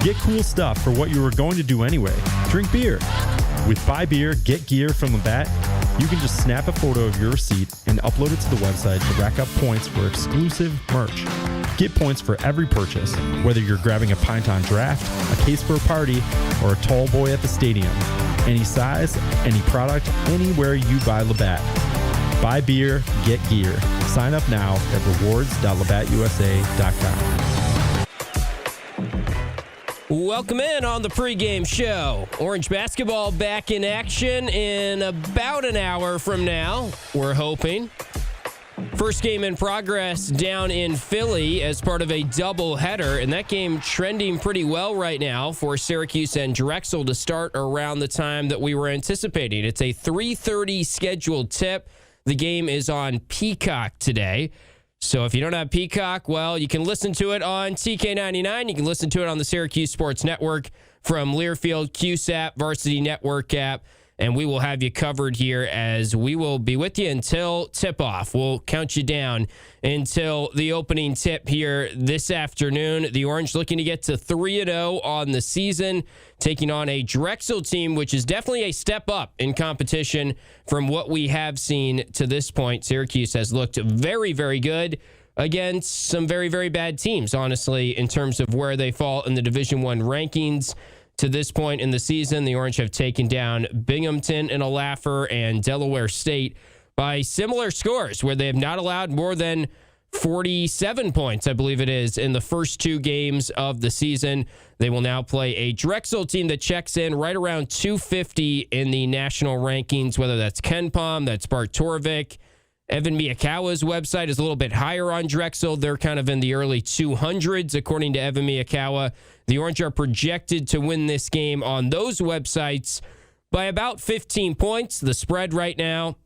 Get cool stuff for what you were going to do anyway. Drink beer. With Buy Beer, Get Gear from Labatt, you can just snap a photo of your receipt and upload it to the website to rack up points for exclusive merch. Get points for every purchase, whether you're grabbing a pint on draft, a case for a party, or a tall boy at the stadium. Any size, any product, anywhere you buy Labatt. Buy beer, get gear. Sign up now at rewards.labattusa.com. Welcome in on the pregame show. Orange basketball back in action in about an hour from now, we're hoping. First game in progress down in Philly as part of a doubleheader, and that game trending pretty well right now for Syracuse and Drexel to start around the time that we were anticipating. It's a 3:30 scheduled tip. The game is on Peacock today. So if you don't have Peacock, well, you can listen to it on TK99. You can listen to it on the Syracuse Sports Network from Learfield, Cuse app, Varsity Network app, and we will have you covered here as we will be with you until tip-off. We'll count you down until the opening tip here this afternoon. The Orange looking to get to 3-0 on the season, taking on a Drexel team, which is definitely a step up in competition from what we have seen to this point. Syracuse has looked very, very good against some very, very bad teams, honestly, in terms of where they fall in the Division I rankings. To this point in the season, the Orange have taken down Binghamton in a laugher and Delaware State by similar scores, where they have not allowed more than 47 points, I believe it is, in the first two games of the season. They will now play a Drexel team that checks in right around 250 in the national rankings, whether that's KenPom, that's Bart Torvik. Evan Miyakawa's website is a little bit higher on Drexel. They're kind of in the early 200s, according to Evan Miyakawa. The Orange are projected to win this game on those websites by about 15 points. The spread right now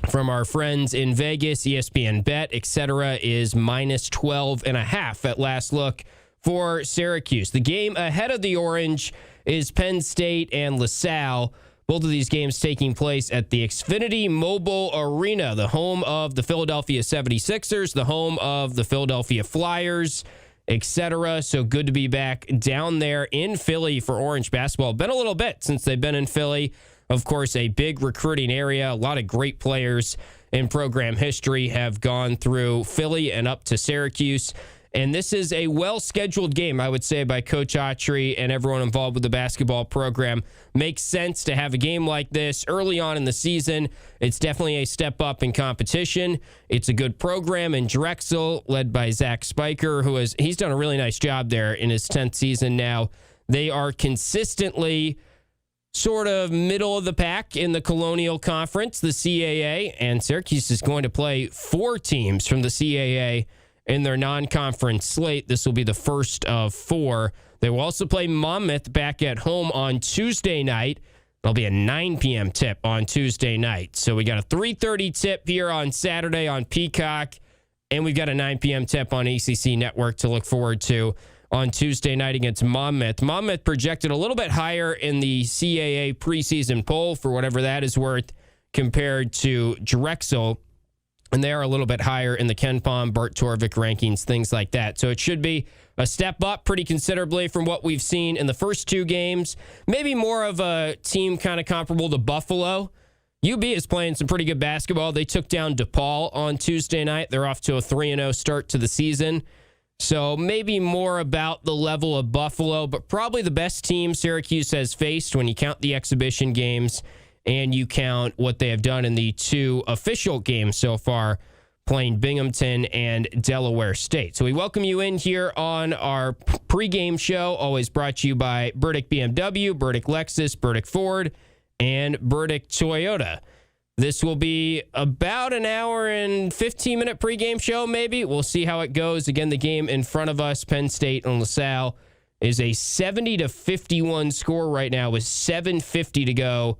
from our friends in Vegas, ESPN Bet, etc., is minus 12.5 at last look for Syracuse. The game ahead of the Orange is Penn State and LaSalle. Both of these games taking place at the Xfinity Mobile Arena, the home of the Philadelphia 76ers, the home of the Philadelphia Flyers, etc. So good to be back down there in Philly for Orange basketball. Been a little bit since they've been in Philly. Of course, a big recruiting area. A lot of great players in program history have gone through Philly and up to Syracuse. And this is a well-scheduled game, I would say, by Coach Autry and everyone involved with the basketball program. Makes sense to have a game like this early on in the season. It's definitely a step up in competition. It's a good program in Drexel, led by Zach Spiker, he's done a really nice job there in his 10th season now. They are consistently sort of middle of the pack in the Colonial Conference, the CAA, and Syracuse is going to play 4 teams from the CAA in their non-conference slate. This will be the first of 4. They will also play Monmouth back at home on Tuesday night. It'll be a 9 p.m. tip on Tuesday night. So we got a 3:30 tip here on Saturday on Peacock, and we've got a 9 p.m. tip on ACC Network to look forward to on Tuesday night against Monmouth. Monmouth projected a little bit higher in the CAA preseason poll, for whatever that is worth, compared to Drexel. And they are a little bit higher in the KenPom, Bart Torvik rankings, things like that. So it should be a step up pretty considerably from what we've seen in the first 2 games. Maybe more of a team kind of comparable to Buffalo. UB is playing some pretty good basketball. They took down DePaul on Tuesday night. They're off to a 3-0 start to the season. So maybe more about the level of Buffalo, but probably the best team Syracuse has faced when you count the exhibition games and you count what they have done in the 2 official games so far, playing Binghamton and Delaware State. So we welcome you in here on our pregame show, always brought to you by Burdick BMW, Burdick Lexus, Burdick Ford, and Burdick Toyota. This will be about an hour and 15-minute pregame show, maybe. We'll see how it goes. Again, the game in front of us, Penn State and LaSalle, is a 70-51 score right now with 7:50 to go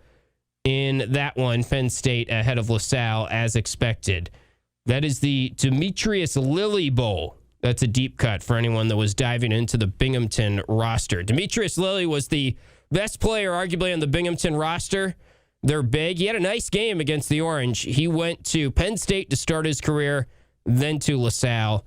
in that one. Penn State ahead of LaSalle as expected. That is the Demetrius Lilly Bowl. That's a deep cut for anyone that was diving into the Binghamton roster. Demetrius Lilly was the best player arguably on the Binghamton roster. They're big. He had a nice game against the Orange. He went to Penn State to start his career, then to LaSalle.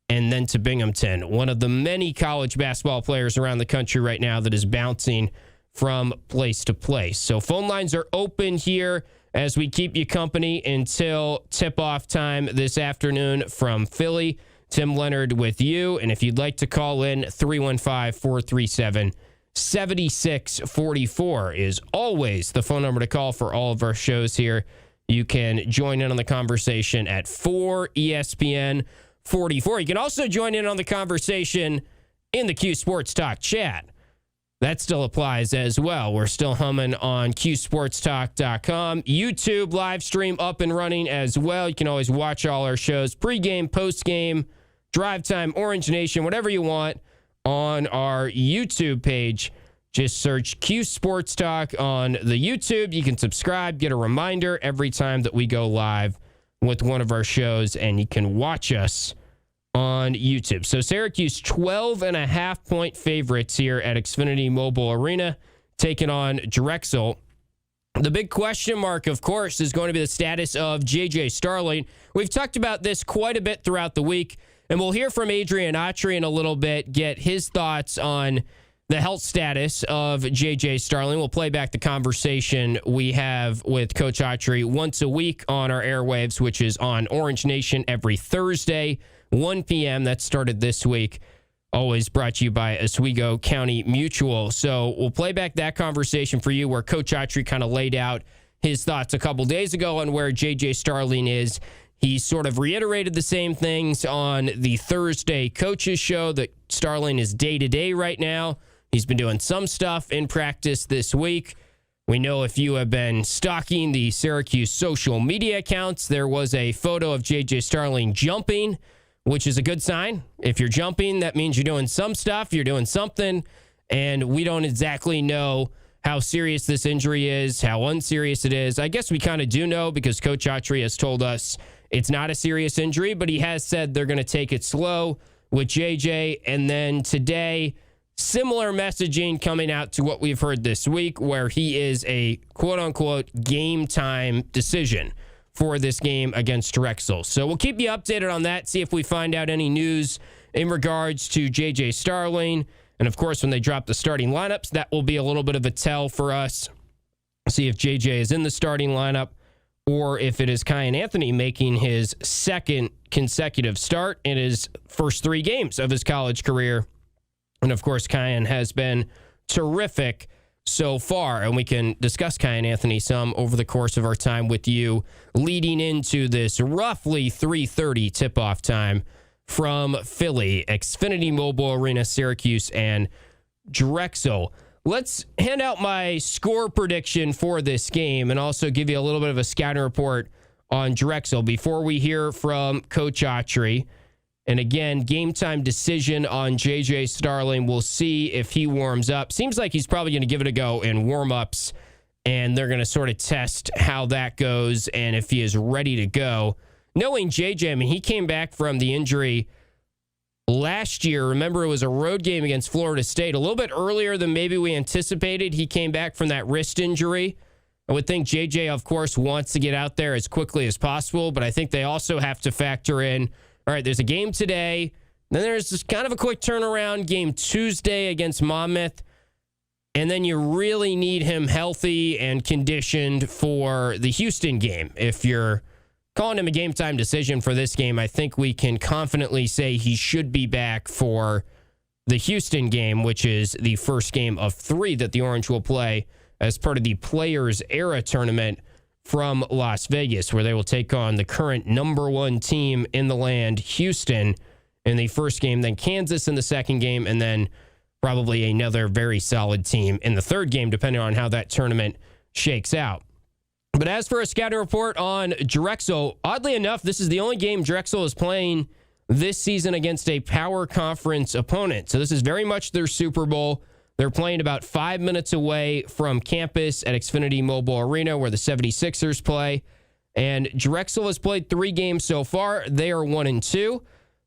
and then to Binghamton. One of the many college basketball players around the country right now that is bouncing from place to place. So phone lines are open here as we keep you company until tip-off time this afternoon from Philly. Tim Leonard with you. And if you'd like to call in, 315-437-7644 is always the phone number to call for all of our shows here. You can join in on the conversation at 4ESPN44. You can also join in on the conversation in the Cuse Sports Talk chat. That still applies as well. We're still humming on QSportsTalk.com. YouTube live stream up and running as well. You can always watch all our shows, pregame, postgame, drive time, Orange Nation, whatever you want on our YouTube page. Just search Cuse Sports Talk on the YouTube. You can subscribe, get a reminder every time that we go live with one of our shows, and you can watch us on YouTube. So Syracuse 12.5-point favorites here at Xfinity Mobile Arena, taking on Drexel. The big question mark, of course, is going to be the status of J.J. Starling. We've talked about this quite a bit throughout the week, and we'll hear from Adrian Autry in a little bit, get his thoughts on the health status of J.J. Starling. We'll play back the conversation we have with Coach Autry once a week on our airwaves, which is on Orange Nation every Thursday, 1 p.m. That started this week. Always brought to you by Oswego County Mutual. So we'll play back that conversation for you where Coach Autry kind of laid out his thoughts a couple days ago on where J.J. Starling is. He sort of reiterated the same things on the Thursday coaches show that Starling is day-to-day right now. He's been doing some stuff in practice this week. We know if you have been stalking the Syracuse social media accounts, there was a photo of J.J. Starling jumping, which is a good sign. If you're jumping, that means you're doing some stuff, you're doing something, and we don't exactly know how serious this injury is, how unserious it is. I guess we kind of do know because Coach Autry has told us it's not a serious injury, but he has said they're going to take it slow with JJ. And then today, similar messaging coming out to what we've heard this week, where he is a quote-unquote game time decision for this game against Drexel. So we'll keep you updated on that, see if we find out any news in regards to J.J. Starling. And, of course, when they drop the starting lineups, that will be a little bit of a tell for us. See if J.J. is in the starting lineup or if it is Kyan Anthony making his second consecutive start in his first 3 games of his college career. And, of course, Kyan has been terrific so far, and we can discuss Kyan Anthony some over the course of our time with you leading into this roughly 3:30 tip-off time from Philly, Xfinity Mobile Arena, Syracuse, and Drexel. Let's hand out my score prediction for this game and also give you a little bit of a scouting report on Drexel before we hear from Coach Autry. And again, game time decision on J.J. Starling. We'll see if he warms up. Seems like he's probably going to give it a go in warm-ups, and they're going to sort of test how that goes and if he is ready to go. Knowing J.J., I mean, he came back from the injury last year. Remember, it was a road game against Florida State. A little bit earlier than maybe we anticipated. He came back from that wrist injury. I would think J.J., of course, wants to get out there as quickly as possible, but I think they also have to factor in, all right, there's a game today. Then there's this kind of a quick turnaround game Tuesday against Monmouth. And then you really need him healthy and conditioned for the Houston game. If you're calling him a game time decision for this game, I think we can confidently say he should be back for the Houston game, which is the first game of 3 that the Orange will play as part of the Players Era tournament from Las Vegas, where they will take on the current number 1 team in the land, Houston, in the first game, then Kansas in the second game, and then probably another very solid team in the third game, depending on how that tournament shakes out. But as for a scouting report on Drexel, oddly enough, this is the only game Drexel is playing this season against a power conference opponent. So this is very much their Super Bowl. They're playing about 5 minutes away from campus at Xfinity Mobile Arena, where the 76ers play. And Drexel has played 3 games so far. They are 1-2.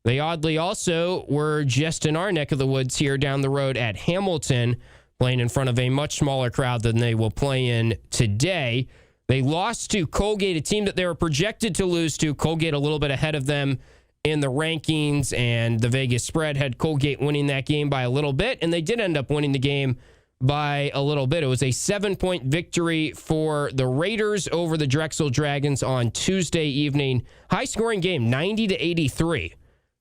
They oddly also were just in our neck of the woods here down the road at Hamilton, playing in front of a much smaller crowd than they will play in today. They lost to Colgate, a team that they were projected to lose to. Colgate a little bit ahead of them in the rankings, and the Vegas spread had Colgate winning that game by a little bit, and they did end up winning the game by a little bit. It was a 7-point victory for the Raiders over the Drexel Dragons on Tuesday evening. High-scoring game, 90-83.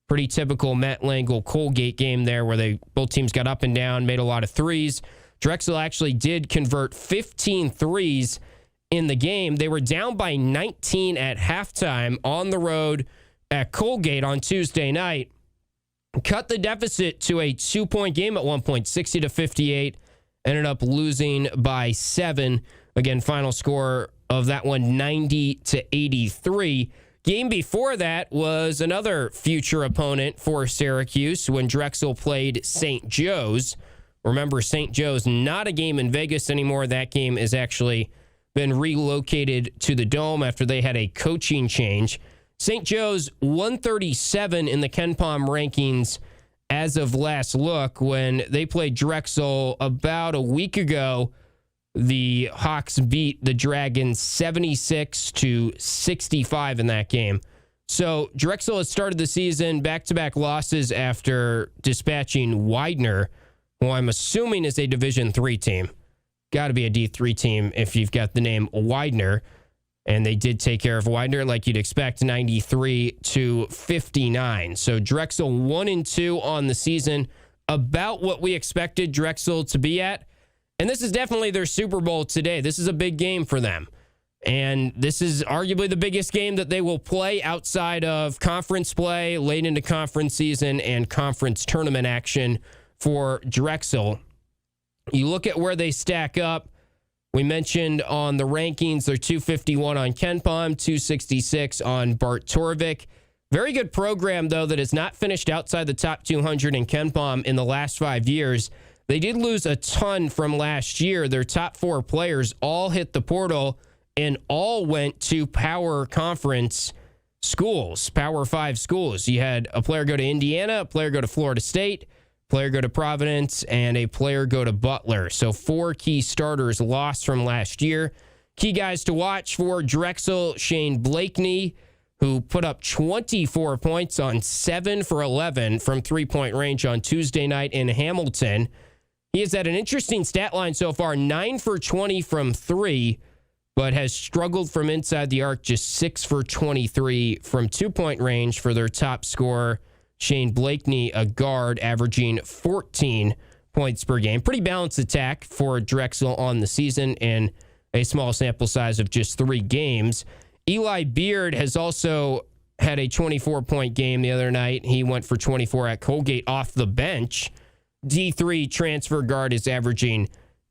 Pretty typical Matt Langle Colgate game there, where both teams got up and down, made a lot of threes. Drexel actually did convert 15 threes in the game. They were down by 19 at halftime on the road at Colgate on Tuesday night. Cut the deficit to a 2-point game at one point, 60-58. Ended up losing by 7. Again, final score of that one, 90-83. Game before that was another future opponent for Syracuse when Drexel played St. Joe's. Remember, St. Joe's not a game in Vegas anymore. That game has actually been relocated to the Dome after they had a coaching change. St. Joe's 137 in the KenPom rankings as of last look. When they played Drexel about a week ago, the Hawks beat the Dragons 76-65 in that game. So Drexel has started the season back-to-back losses after dispatching Widener, who I'm assuming is a Division III team. Got to be a D3 team if you've got the name Widener. And they did take care of Widener like you'd expect, 93-59. So Drexel 1-2 on the season, about what we expected Drexel to be at. And this is definitely their Super Bowl today. This is a big game for them. And this is arguably the biggest game that they will play outside of conference play, late into conference season, and conference tournament action for Drexel. You look at where they stack up. We mentioned on the rankings, they're 251 on KenPom, 266 on Bart Torvik. Very good program, though, that has not finished outside the top 200 in KenPom in the last 5 years. They did lose a ton from last year. Their top 4 players all hit the portal and all went to Power Conference schools, Power 5 schools. You had a player go to Indiana, a player go to Florida State, player go to Providence, and a player go to Butler. So 4 key starters lost from last year. Key guys to watch for Drexel, Shane Blakeney, who put up 24 points on 7 for 11 from three-point range on Tuesday night in Hamilton. He has had an interesting stat line so far, 9 for 20 from 3, but has struggled from inside the arc, just 6 for 23 from two-point range for their top scorer, Shane Blakeney, a guard, averaging 14 points per game. Pretty balanced attack for Drexel on the season in a small sample size of just 3 games. Eli Beard has also had a 24-point game the other night. He went for 24 at Colgate off the bench. D3 transfer guard is averaging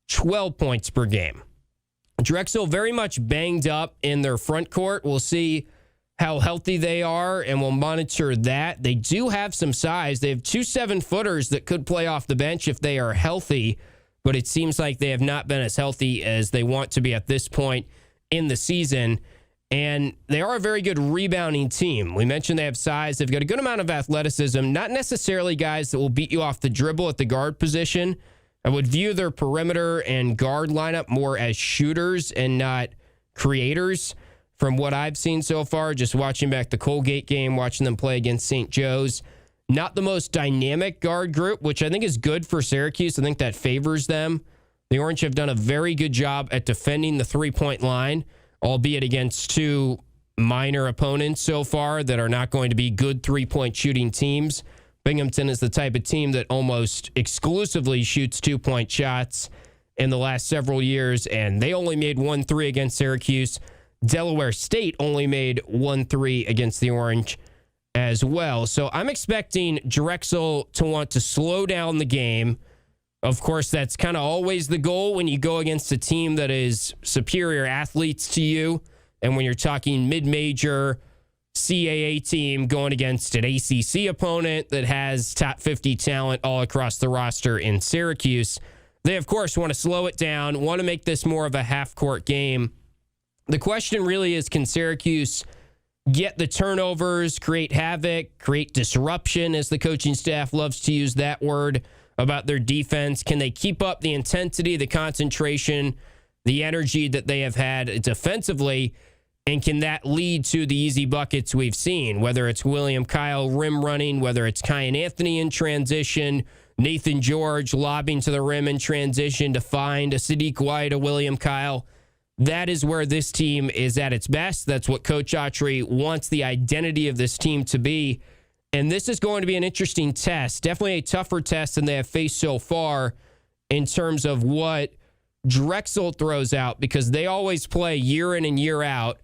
12 points per game. Drexel very much banged up in their front court. We'll see how healthy they are, and we'll monitor that. They do have some size. They have 2 7-footers that could play off the bench if they are healthy, but it seems like they have not been as healthy as they want to be at this point in the season. And they are a very good rebounding team. We mentioned they have size. They've got a good amount of athleticism, not necessarily guys that will beat you off the dribble at the guard position. I would view their perimeter and guard lineup more as shooters and not creators. From what I've seen so far, just watching back the Colgate game, watching them play against St. Joe's, not the most dynamic guard group, which I think is good for Syracuse. I think that favors them. The Orange have done a very good job at defending the three-point line, albeit against 2 minor opponents so far that are not going to be good three-point shooting teams. Binghamton is the type of team that almost exclusively shoots 2-point shots in the last several years, and they only made 1 3 against Syracuse. Delaware State only made 1 3 against the Orange as well. So I'm expecting Drexel to want to slow down the game. Of course, that's kind of always the goal when you go against a team that is superior athletes to you. And when you're talking mid-major CAA team going against an ACC opponent that has top 50 talent all across the roster in Syracuse, they, of course, want to slow it down, want to make this more of a half-court game. The question really is, can Syracuse get the turnovers, create havoc, create disruption, as the coaching staff loves to use that word about their defense? Can they keep up the intensity, the concentration, the energy that they have had defensively? And can that lead to the easy buckets we've seen, whether it's William Kyle rim running, whether it's Kyan Anthony in transition, Nathan George lobbing to the rim in transition to find a Sadiq White, a William Kyle. That is where this team is at its best. That's what Coach Autry wants the identity of this team to be. And this is going to be an interesting test, definitely a tougher test than they have faced so far in terms of what Drexel throws out, because they always play year in and year out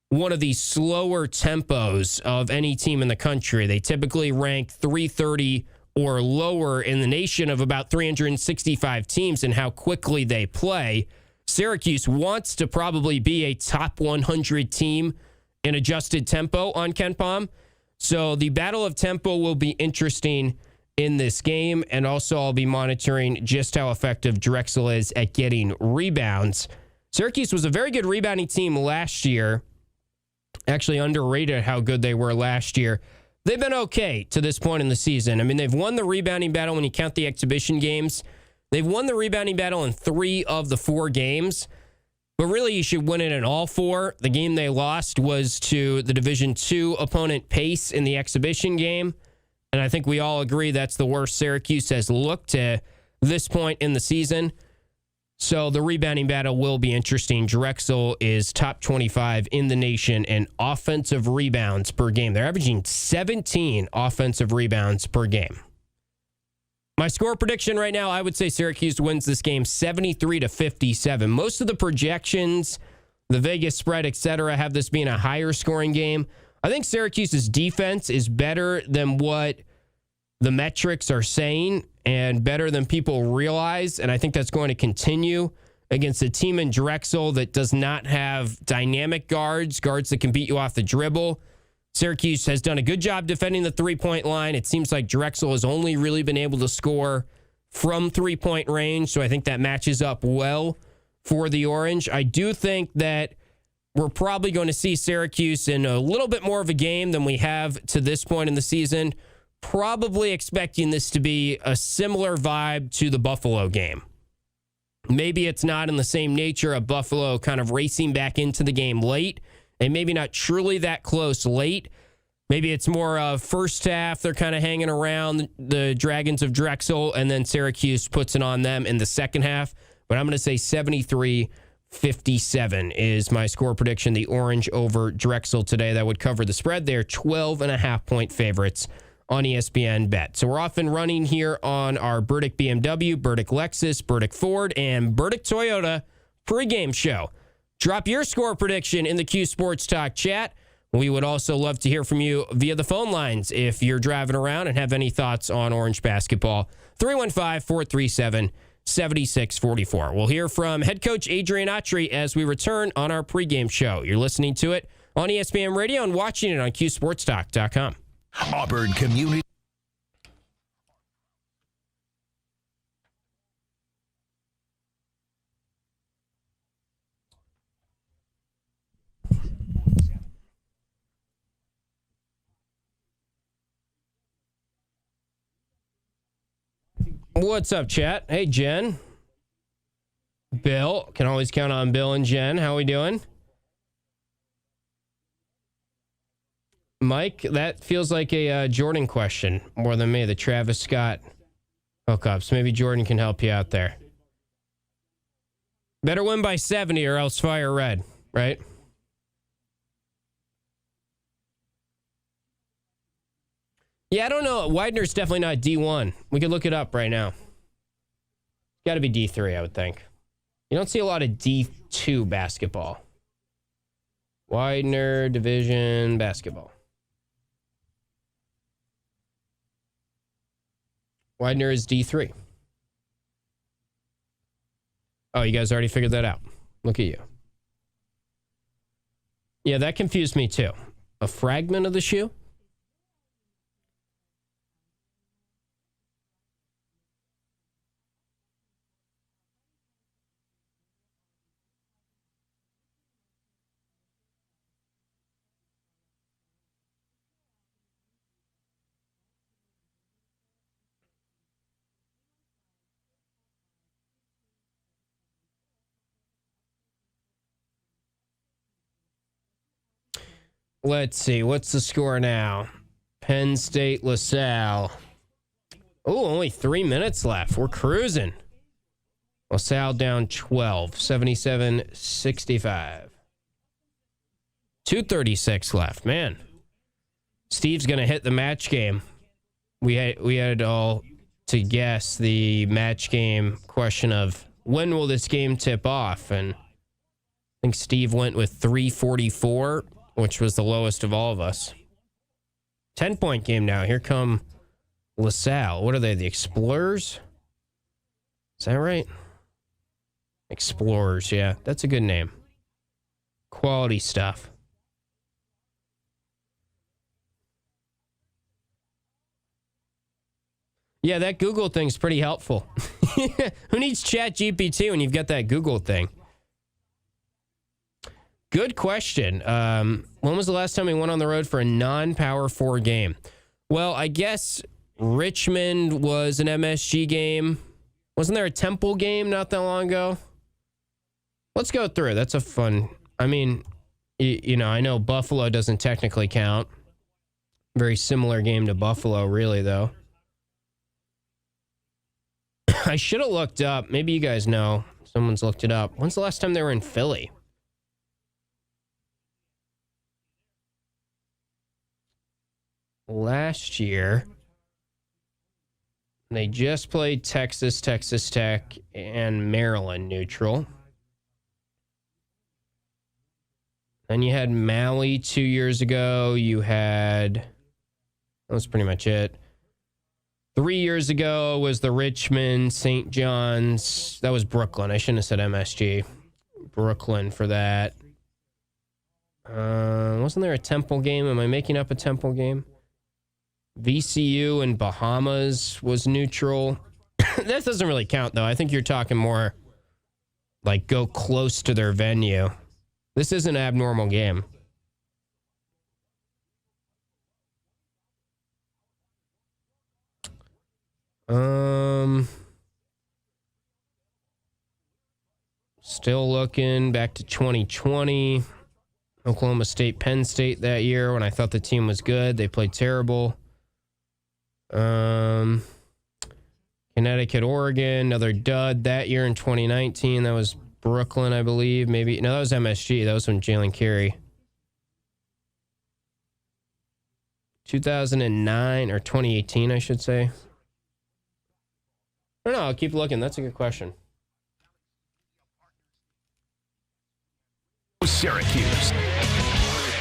one of these slower tempos of any team in the country. They typically rank 330 or lower in the nation of about 365 teams and how quickly they play. Syracuse wants to probably be a top 100 team in adjusted tempo on KenPom. So the battle of tempo will be interesting in this game. And also I'll be monitoring just how effective Drexel is at getting rebounds. Syracuse was a very good rebounding team last year. Actually underrated how good they were last year. They've been okay to this point in the season. I mean, they've won the rebounding battle when you count the exhibition games. They've won the rebounding battle in 3 of the 4 games. But really, you should win it in all 4. The game they lost was to the Division II opponent Pace in the exhibition game. And I think we all agree that's the worst Syracuse has looked to this point in the season. So the rebounding battle will be interesting. Drexel is top 25 in the nation in offensive rebounds per game. They're averaging 17 offensive rebounds per game. My score prediction right now, I would say Syracuse wins this game 73-57. Most of the projections, the Vegas spread, etc., have this being a higher scoring game. I think Syracuse's defense is better than what the metrics are saying and better than people realize, and I think that's going to continue against a team in Drexel that does not have dynamic guards that can beat you off the dribble. Syracuse has done a good job defending the three-point line. It seems like Drexel has only really been able to score from three-point range, so I think that matches up well for the Orange. I do think that we're probably going to see Syracuse in a little bit more of a game than we have to this point in the season. Probably expecting this to be a similar vibe to the Buffalo game. Maybe it's not in the same nature of Buffalo kind of racing back into the game late, and maybe not truly that close late. Maybe it's more of first half, they're kind of hanging around the Dragons of Drexel, and then Syracuse puts it on them in the second half. But I'm going to say 73-57 is my score prediction. The Orange over Drexel today. That would cover the spread. They're 12.5-point favorites on ESPN Bet. So we're off and running here on our Burdick BMW, Burdick Lexus, Burdick Ford, and Burdick Toyota pregame show. Drop your score prediction in the Cuse Sports Talk chat. We would also love to hear from you via the phone lines if you're driving around and have any thoughts on Orange basketball. 315-437-7644. We'll hear from head coach Adrian Autry as we return on our pregame show. You're listening to it on ESPN Radio and watching it on CuseSportsTalk.com. Auburn Community. What's up, chat? Hey, Jen. Bill. Can always count on Bill and Jen. How we doing? Mike, that feels like a Jordan question more than me, the Travis Scott hookups. Maybe Jordan can help you out there. Better win by 70 or else fire red, right? Yeah, I don't know. Widener's definitely not D1. We could look it up right now. Got to be D3, I would think. You don't see a lot of D2 basketball. Widener Division basketball. Widener is D3. Oh, you guys already figured that out. Look at you. Yeah, that confused me too. A fragment of the shoe? Let's see. What's the score now? Penn State, LaSalle. Oh, only 3 minutes left. We're cruising. LaSalle down 12, 77-65. 2:36 left. Man, Steve's going to hit the match game. We had all to guess the match game question of when will this game tip off? And I think Steve went with 3:44, which was the lowest of all of us. 10-point game now. Here come LaSalle. What are they? The Explorers? Is that right? Explorers, yeah. That's a good name. Quality stuff. Yeah, that Google thing's pretty helpful. Who needs ChatGPT when you've got that Google thing? Good question. When was the last time we went on the road for a non-Power 4 game? Well, I guess Richmond was an MSG game. Wasn't there a Temple game not that long ago? Let's go through it. That's a fun... I mean, you know, I know Buffalo doesn't technically count. Very similar game to Buffalo, really, though. I should have looked up. Maybe you guys know. Someone's looked it up. When's the last time they were in Philly? Last year, they just played Texas, Texas Tech, and Maryland neutral. Then you had Maui 2 years ago. You had... That was pretty much it. 3 years ago was the Richmond, St. John's. That was Brooklyn. I shouldn't have said MSG. Brooklyn for that. Wasn't there a Temple game? Am I making up a Temple game? VCU and Bahamas was neutral. That doesn't really count, though. I think you're talking more like go close to their venue. This is an abnormal game. Still looking back to 2020. Oklahoma State, Penn State that year when I thought the team was good. They played terrible. Connecticut, Oregon, another dud that year in 2019. That was Brooklyn, I believe. Maybe. No, that was MSG. That was from Jalen Carey. 2009 or 2018, I should say. I don't know. I'll keep looking. That's a good question. Syracuse.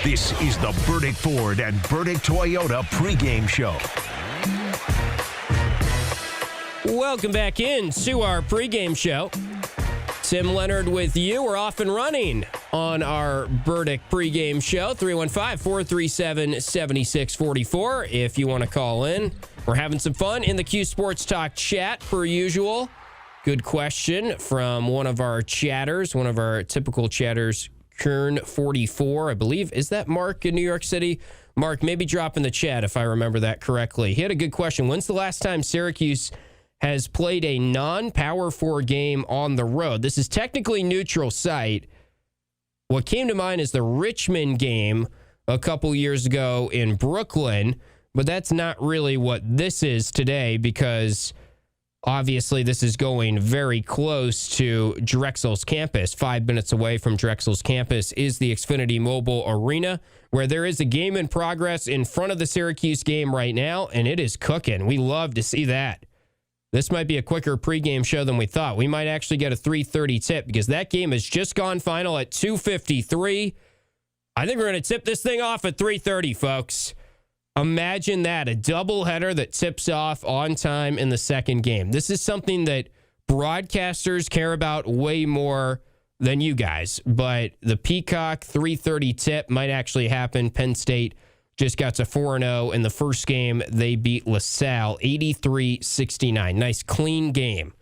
This is the Burdick Ford and Burdick Toyota pregame show. Welcome back in to our pregame show. Tim Leonard with you. We're off and running on our Burdick pregame show. 315-437-7644 if you want to call in. We're having some fun in the Cuse Sports Talk chat per usual. Good question from one of our chatters, one of our typical chatters, Kern44, I believe. Is that Mark in New York City? Mark, maybe drop in the chat if I remember that correctly. He had a good question. When's the last time Syracuse has played a non-Power 4 game on the road? This is technically neutral site. What came to mind is the Richmond game a couple years ago in Brooklyn, but that's not really what this is today because obviously this is going very close to Drexel's campus. 5 minutes away from Drexel's campus is the Xfinity Mobile Arena, where there is a game in progress in front of the Syracuse game right now, and it is cooking. We love to see that. This might be a quicker pregame show than we thought. We might actually get a 3:30 tip because that game has just gone final at 2:53. I think we're going to tip this thing off at 3:30, folks. Imagine that, a doubleheader that tips off on time in the second game. This is something that broadcasters care about way more than you guys. But the Peacock 3:30 tip might actually happen. Penn State just got to 4-0 in the first game. They beat LaSalle 83-69. Nice, clean game.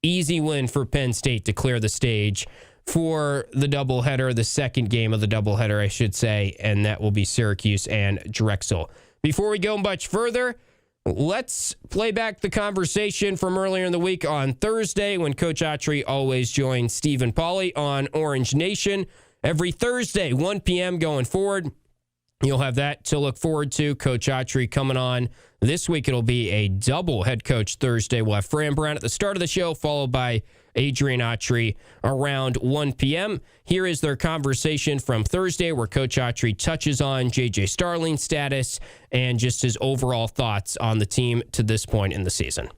Easy win for Penn State to clear the stage for the doubleheader, the second game of the doubleheader, I should say, and that will be Syracuse and Drexel. Before we go much further, let's play back the conversation from earlier in the week on Thursday when Coach Autry always joins Stephen Pauly on Orange Nation. Every Thursday, 1 p.m. going forward, You'll have that to look forward to. Coach Autry coming on this week. It'll be a double head coach Thursday. We'll have Fran Brown at the start of the show, followed by Adrian Autry around 1 p.m. Here is their conversation from Thursday, where Coach Autry touches on J.J. Starling's status and just his overall thoughts on the team to this point in the season.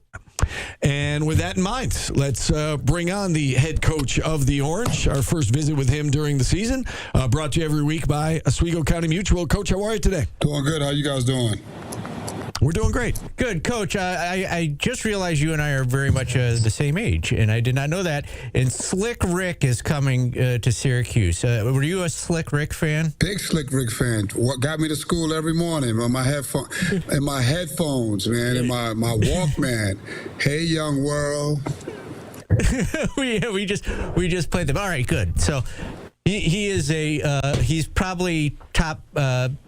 And with that in mind, let's bring on the head coach of the Orange. Our first visit with him during the season, brought to you every week by Oswego County Mutual. Coach, how are you today? Doing good. How you guys doing? We're doing great. Good, Coach. I just realized you and I are very much the same age, and I did not know that. And Slick Rick is coming to Syracuse. Were you a Slick Rick fan? Big Slick Rick fan. What got me to school every morning on my headphones, man, and my Walkman. Hey, young world. we just played them. All right, good. So he is he's probably top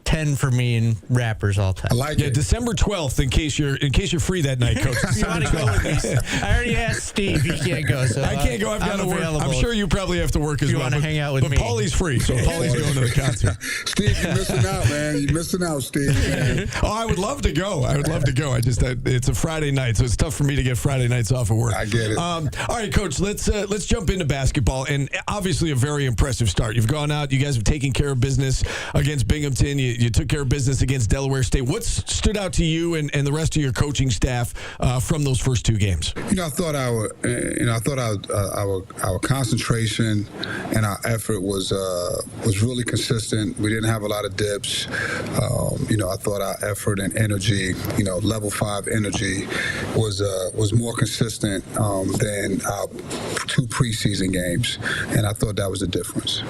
10 for me in rappers all time. I like it. December 12th, in case you're free that night, Coach. You want to go with me? I already asked Steve. He can't go. So I can't go. I've got to work. I'm sure you probably have to work as well. You want to hang out with me? But Paulie's free, so Paulie's going to the concert. Steve, you're missing out, man. You're missing out, Steve. Man. Oh, I would love to go. It's a Friday night, so it's tough for me to get Friday nights off of work. I get it. All right, Coach. Let's jump into basketball, and obviously a very impressive start. You've gone out. You guys have taken care of business against Binghamton. You took care of business against Delaware State. What's stood out to you and the rest of your coaching staff from those first two games? I thought our concentration and our effort was really consistent. We didn't have a lot of dips. I thought our effort and energy, level 5 energy, was more consistent than our 2 preseason games, and I thought that was the difference.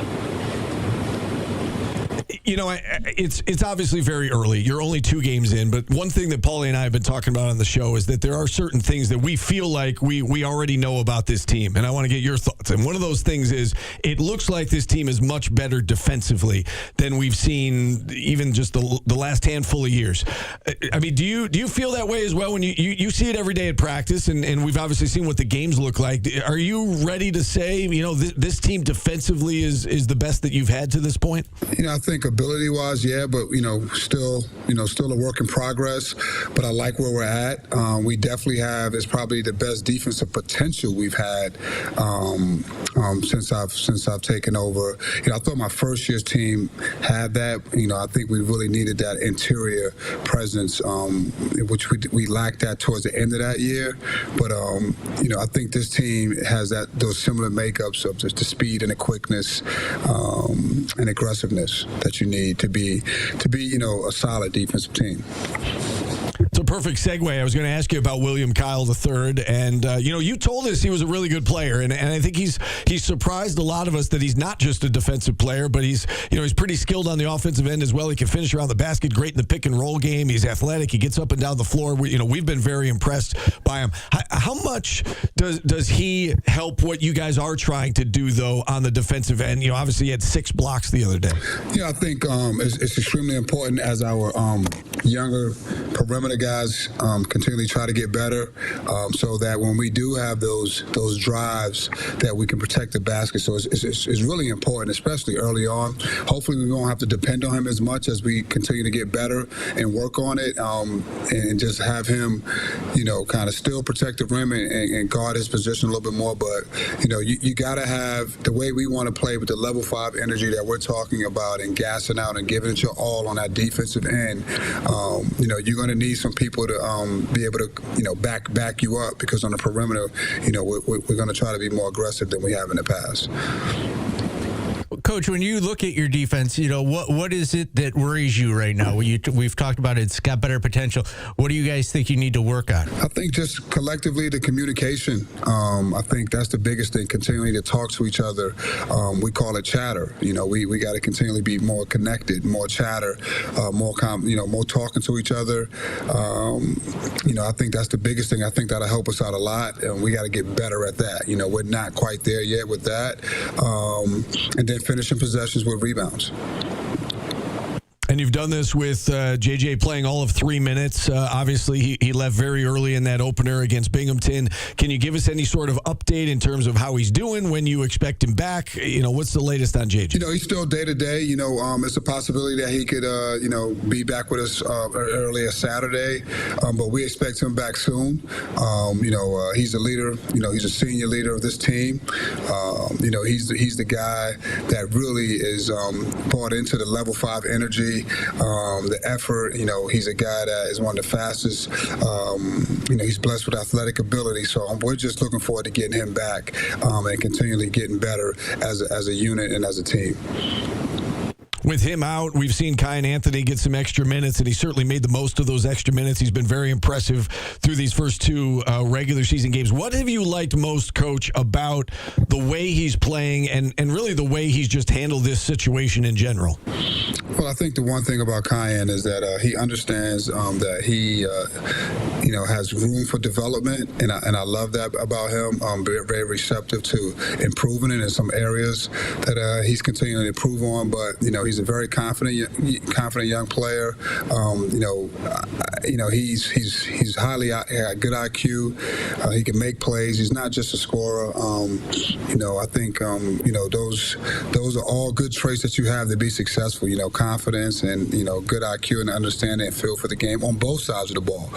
It's obviously very early. You're only 2 games in, but one thing that Paulie and I have been talking about on the show is that there are certain things that we feel like we already know about this team, and I want to get your thoughts. And one of those things is it looks like this team is much better defensively than we've seen even just the last handful of years. I mean, do you feel that way as well when you see it every day at practice, and we've obviously seen what the games look like? Are you ready to say, this team defensively is the best that you've had to this point? I think ability-wise, yeah, but still a work in progress. But I like where we're at. We definitely have. It's probably the best defensive potential we've had since I've taken over. I thought my first year's team had that. I think we really needed that interior presence, which we lacked that towards the end of that year. But I think this team has those similar makeups of just the speed and the quickness and aggressiveness that you need to be a solid defensive team. It's a perfect segue. I was going to ask you about William Kyle III, and you told us he was a really good player, and I think he's surprised a lot of us that he's not just a defensive player, but he's pretty skilled on the offensive end as well. He can finish around the basket, great in the pick and roll game. He's athletic. He gets up and down the floor. We've been very impressed by him. How much does he help what you guys are trying to do though on the defensive end? Obviously he had 6 blocks the other day. I think it's extremely important as our younger perimeter guys continually try to get better, so that when we do have those drives, that we can protect the basket. So it's really important, especially early on. Hopefully we won't have to depend on him as much as we continue to get better and work on it, and just have him, kind of still protect the rim and guard his position a little bit more. But you got to have the way we want to play with the level 5 energy that we're talking about, and gassing out and giving it your all on that defensive end. You're going to need some people to be able to back you up, because on the perimeter, we're going to try to be more aggressive than we have in the past. Coach, when you look at your defense, what is it that worries you right now? We've talked about it's got better potential. What do you guys think you need to work on? I think just collectively the communication. I think that's the biggest thing, continuing to talk to each other. We call it chatter. We got to continually be more connected, more chatter, more talking to each other. I think that's the biggest thing. I think that'll help us out a lot, and we got to get better at that. We're not quite there yet with that. And then finishing possessions with rebounds. And And you've done this with JJ playing all of 3 minutes. Obviously, he left very early in that opener against Binghamton. Can you give us any sort of update in terms of how he's doing, when you expect him back? What's the latest on JJ? He's still day-to-day. It's a possibility that he could, be back with us early as Saturday. But we expect him back soon. He's a leader. He's a senior leader of this team. He's the guy that really is bought into the level 5 energy, the effort. He's a guy that is one of the fastest. He's blessed with athletic ability. So we're just looking forward to getting him back and continually getting better as a unit and as a team. With him out, we've seen Kyan Anthony get some extra minutes, and he certainly made the most of those extra minutes. He's been very impressive through these first 2 regular season games. What have you liked most, Coach, about the way he's playing and really the way he's just handled this situation in general? Well, I think the one thing about Kyan is that he understands that he, has room for development, and I love that about him. Very receptive to improving it in some areas that he's continuing to improve on. But he's a very confident young player. He's highly good IQ. He can make plays. He's not just a scorer. I think those are all good traits that you have to be successful. Confidence and good IQ and understanding and feel for the game on both sides of the ball.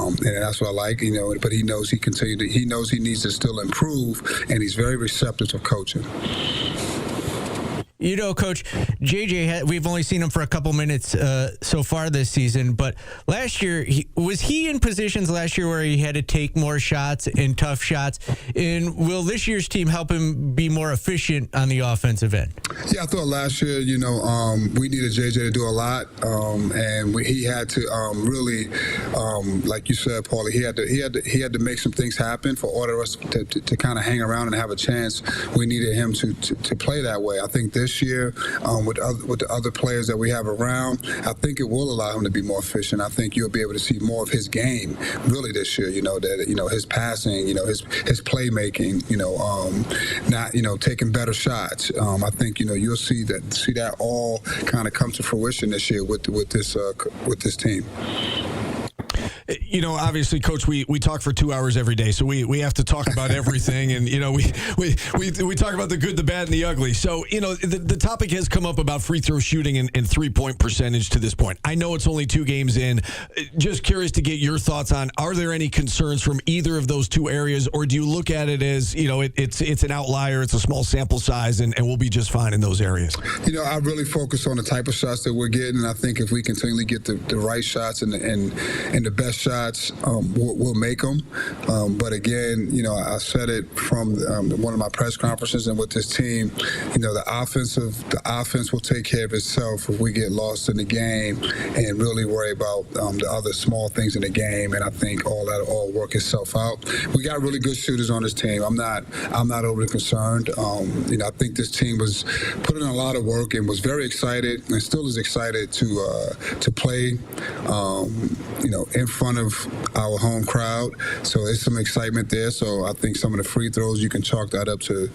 And that's what I like. But he knows he knows he needs to still improve, and he's very receptive to coaching. Coach, JJ, we've only seen him for a couple minutes so far this season, but last year, was he in positions last year where he had to take more shots and tough shots? And will this year's team help him be more efficient on the offensive end? Yeah, I thought last year, we needed JJ to do a lot, and he had to really, like you said, Paulie, he had to make some things happen for order us to kind of hang around and have a chance. We needed him to play that way. I think this year, with the other players that we have around, I think it will allow him to be more efficient. I think you'll be able to see more of his game really this year. His passing, his playmaking, not taking better shots. I think you'll see that all kind of come to fruition this year with this team. Obviously, Coach, we talk for 2 hours every day, so we have to talk about everything, and we talk about the good, the bad, and the ugly. So the topic has come up about free throw shooting and 3-point percentage to this point. I know it's only 2 games in. Just curious to get your thoughts on: are there any concerns from either of those 2 areas, or do you look at it as it's an outlier, it's a small sample size, and we'll be just fine in those areas? I really focus on the type of shots that we're getting, and I think if we continually get the right shots and the best shots, we'll make them. But again, I said it from one of my press conferences and with this team, the offense will take care of itself if we get lost in the game and really worry about the other small things in the game. And I think all that will work itself out. We got really good shooters on this team. I'm not overly concerned. I think this team was put in a lot of work and was very excited and still is excited to play, in front of our home crowd. So there's some excitement there. So I think some of the free throws, you can chalk that up to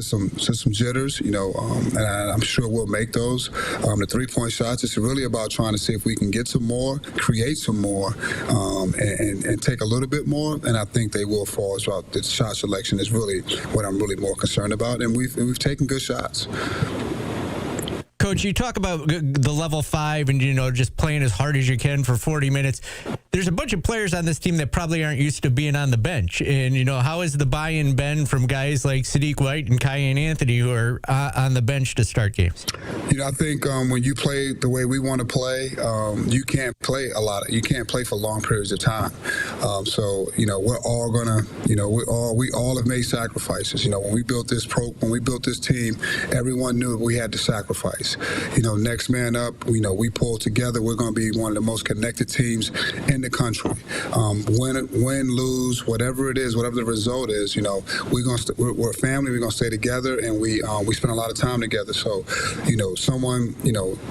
some jitters, and I'm sure we'll make those. The 3-point shots, it's really about trying to see if we can get some more, create some more, and take a little bit more. And I think they will fall as well. The shot selection is really what I'm really more concerned about. And we've taken good shots. Coach, you talk about the level 5 and, just playing as hard as you can for 40 minutes. There's a bunch of players on this team that probably aren't used to being on the bench. And, how has the buy-in been from guys like Sadiq White and Kyan Anthony who are on the bench to start games? I think when you play the way we want to play, you can't play a lot. You can't play for long periods of time. So, we're all going to, we all have made sacrifices. When we built this team, everyone knew we had to sacrifice. Next man up, we pulled together. We're going to be one of the most connected teams in the country. Win, lose, whatever it is, whatever the result is, we're a family. We're going to stay together, and we spend a lot of time together. So, someone,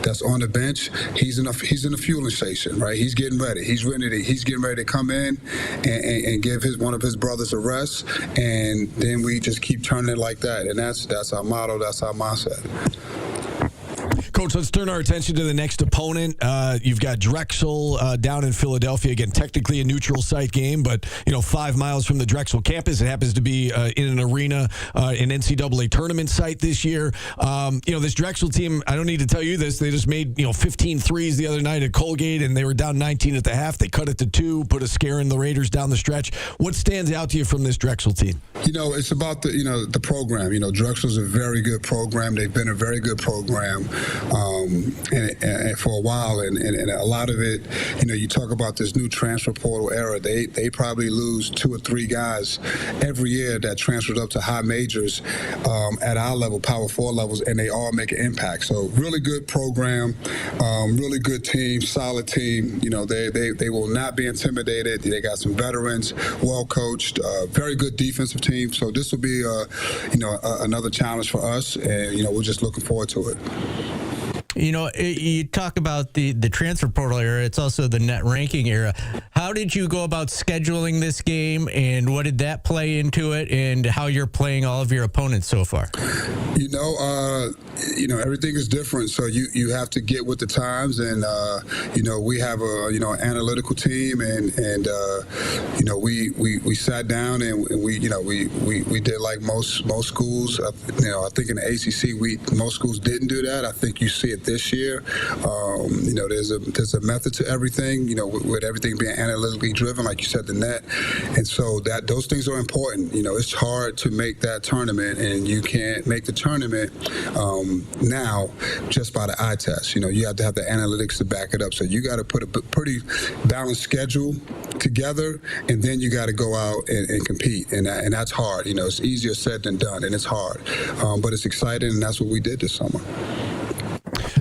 that's on the bench, he's in a fueling station, right? He's getting ready. He's getting ready to come in and give one of his brothers a rest, and then we just keep turning it like that. And that's our motto. That's our mindset. Coach, let's turn our attention to the next opponent. You've got Drexel down in Philadelphia. Again, technically a neutral site game, but 5 miles from the Drexel campus. It happens to be in an arena, an NCAA tournament site this year. This Drexel team, I don't need to tell you this, they just made 15 threes the other night at Colgate, and they were down 19 at the half. They cut it to 2, put a scare in the Raiders down the stretch. What stands out to you from this Drexel team? It's about the program. Drexel's a very good program. They've been a very good program and for a while, and a lot of it, you talk about this new transfer portal era. They probably lose 2 or 3 guys every year that transferred up to high majors at our level, Power 4 levels, and they all make an impact. So really good program, really good team, solid team. They will not be intimidated. They got some veterans, well coached, very good defensive team. So this will be another challenge for us, and we're just looking forward to it. You talk about the transfer portal era. It's also the net ranking era. How did you go about scheduling this game, and what did that play into it, and how you're playing all of your opponents so far? Everything is different. So you have to get with the times, and we have an analytical team, and we sat down and we did like most schools. I think in the ACC most schools didn't do that. I think you see it this year. There's a method to everything. With everything being analytically driven, like you said, the net, and so those things are important. It's hard to make that tournament, and you can't make the tournament now just by the eye test. You have to have the analytics to back it up. So you got to put a pretty balanced schedule together, and then you got to go out and compete, and that's hard. It's easier said than done, and it's hard, but it's exciting, and that's what we did this summer.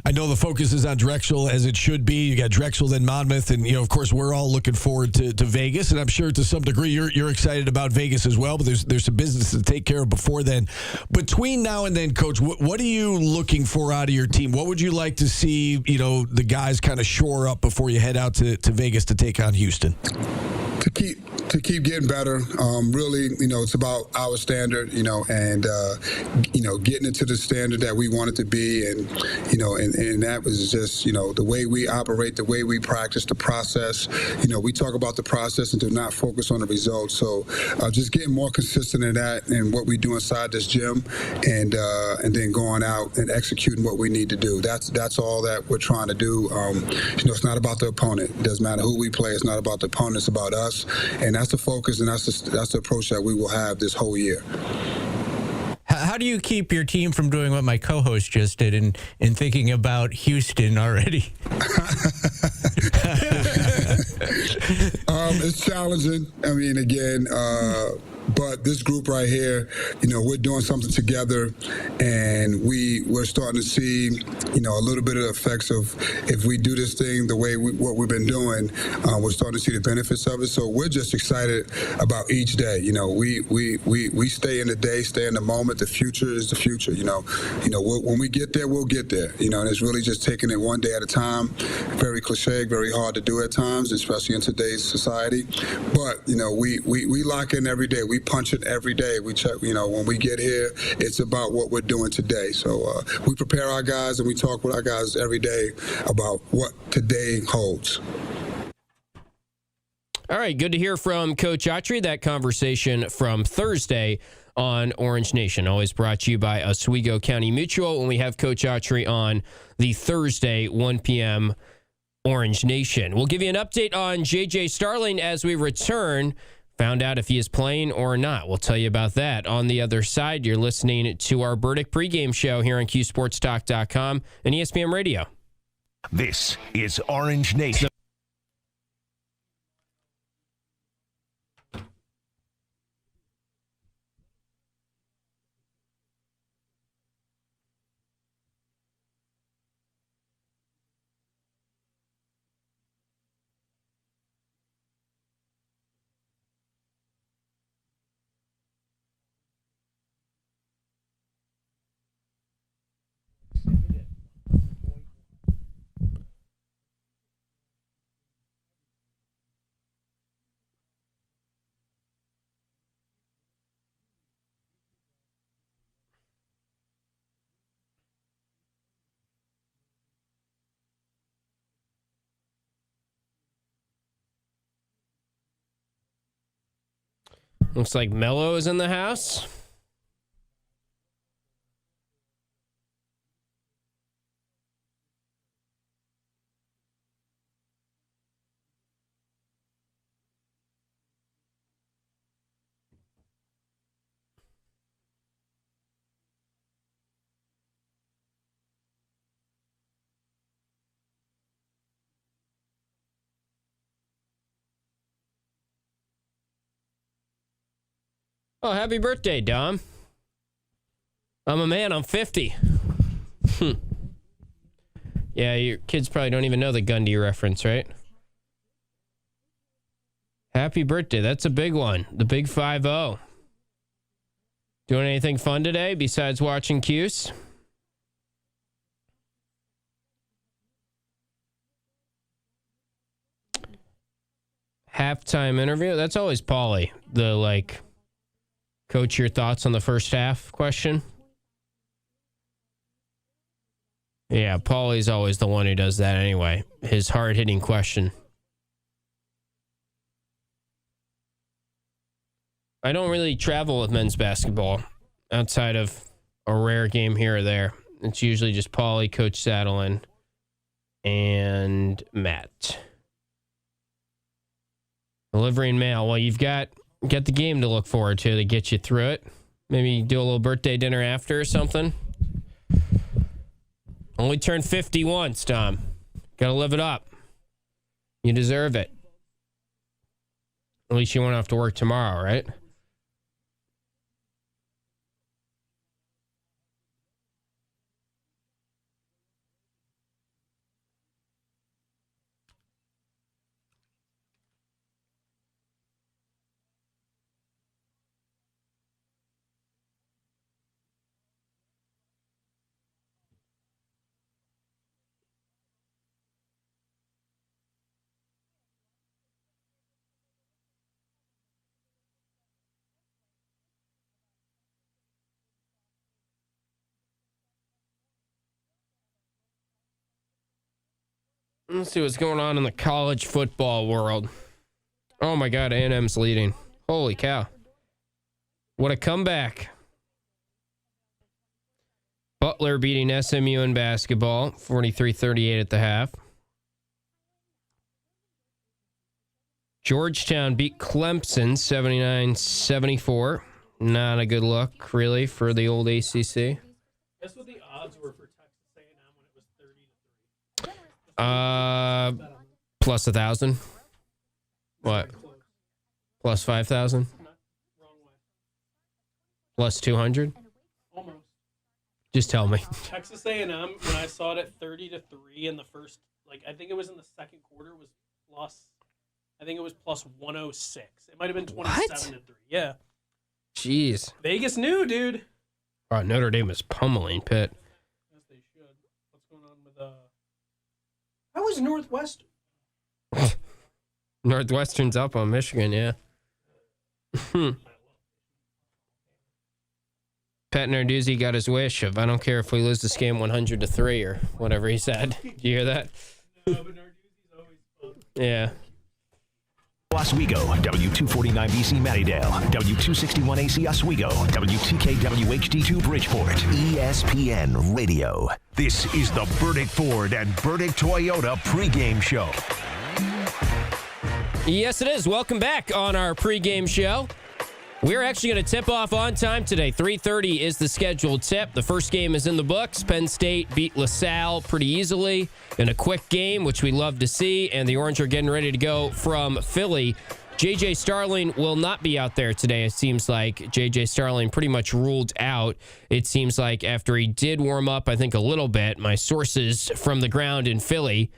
I know the focus is on Drexel, as it should be. You got Drexel, then Monmouth, and of course we're all looking forward to Vegas, and I'm sure to some degree you're excited about Vegas as well. But there's some business to take care of before then. Between now and then, Coach, what are you looking for out of your team? What would you like to see the guys kind of shore up before you head out to Vegas to take on Houston? To keep getting better, really, it's about our standard, and getting it to the standard that we want it to be, and that was just, the way we operate, the way we practice, the process. We talk about the process and do not focus on the results. So just getting more consistent in that and what we do inside this gym, and then going out and executing what we need to do. That's all that we're trying to do. It's not about the opponent. It doesn't matter who we play. It's not about the opponent. It's about us. And that's the focus, and that's the approach that we will have this whole year. How do you keep your team from doing what my co-host just did and thinking about Houston already? It's challenging. I mean, again, but this group right here, we're doing something together, and we're starting to see, a little bit of the effects of if we do this thing the way what we've been doing, we're starting to see the benefits of it. So we're just excited about each day. We stay in the day, stay in the moment. The future is the future. When we get there, we'll get there. And it's really just taking it one day at a time. Very cliche, very hard to do at times, especially in today's society. But we lock in every day. We punch it every day. We check, when we get here, it's about what we're doing today. So we prepare our guys, and we talk with our guys every day about what today holds. All right, good to hear from Coach Autry. That conversation from Thursday on Orange Nation, always brought to you by Oswego County Mutual. When we have Coach Autry on the Thursday 1 p.m. Orange Nation, we'll give you an update on J.J. Starling as we return. Found out if he is playing or not. We'll tell you about that on the other side. You're listening to our Burdick pregame show here on QSportsTalk.com and ESPN Radio. This is Orange Nation. Looks like Mello is in the house. Oh, happy birthday, Dom. I'm a man. I'm 50. Yeah, your kids probably don't even know the Gundy reference, right? Happy birthday. That's a big one. The big 5-0. Doing anything fun today besides watching Cuse? Halftime interview? That's always Paulie. The, coach, your thoughts on the first half question? Yeah, Paulie's always the one who does that anyway. His hard-hitting question. I don't really travel with men's basketball outside of a rare game here or there. It's usually just Paulie, Coach Saddlein, and Matt. Delivering mail. Well, you've got the game to look forward to get you through it. Maybe do a little birthday dinner after or something. Only turned 50 once, Tom. Got to live it up. You deserve it. At least you won't have to work tomorrow, right? Let's see what's going on in the college football world. Oh my God, A&M's leading. Holy cow. What a comeback. Butler beating SMU in basketball, 43-38 at the half. Georgetown beat Clemson, 79-74. Not a good look, really, for the old ACC. Guess what the odds were for Texas A&M when it was 30-3? Plus 1,000. What? Plus 5,000. Wrong way. Plus 200. Almost. Just tell me. Texas A&M, when I saw it at 30-3 in the first, I think it was in the second quarter, was plus. I think it was plus 106. It might have been 27-3. Yeah. Jeez. Vegas knew, dude. Oh, Notre Dame is pummeling Pitt. Yes, they should. What's going on with How was Northwestern? Northwestern's up on Michigan, yeah. Pat Narduzzi got his wish of, I don't care if we lose this game 100-3 or whatever he said. Did you hear that? No, but Narduzzi's always fun. Yeah. Oswego, W249BC Mattydale, W261AC Oswego, WTKWHD2 Bridgeport, ESPN Radio. This is the Burdick Ford and Burdick Toyota pregame show. Yes, it is. Welcome back on our pregame show. We're actually going to tip off on time today. 3:30 is the scheduled tip. The first game is in the books. Penn State beat LaSalle pretty easily in a quick game, which we love to see. And the Orange are getting ready to go from Philly. J.J. Starling will not be out there today, it seems like. J.J. Starling pretty much ruled out. It seems like after he did warm up, I think, a little bit, my sources from the ground in Philly,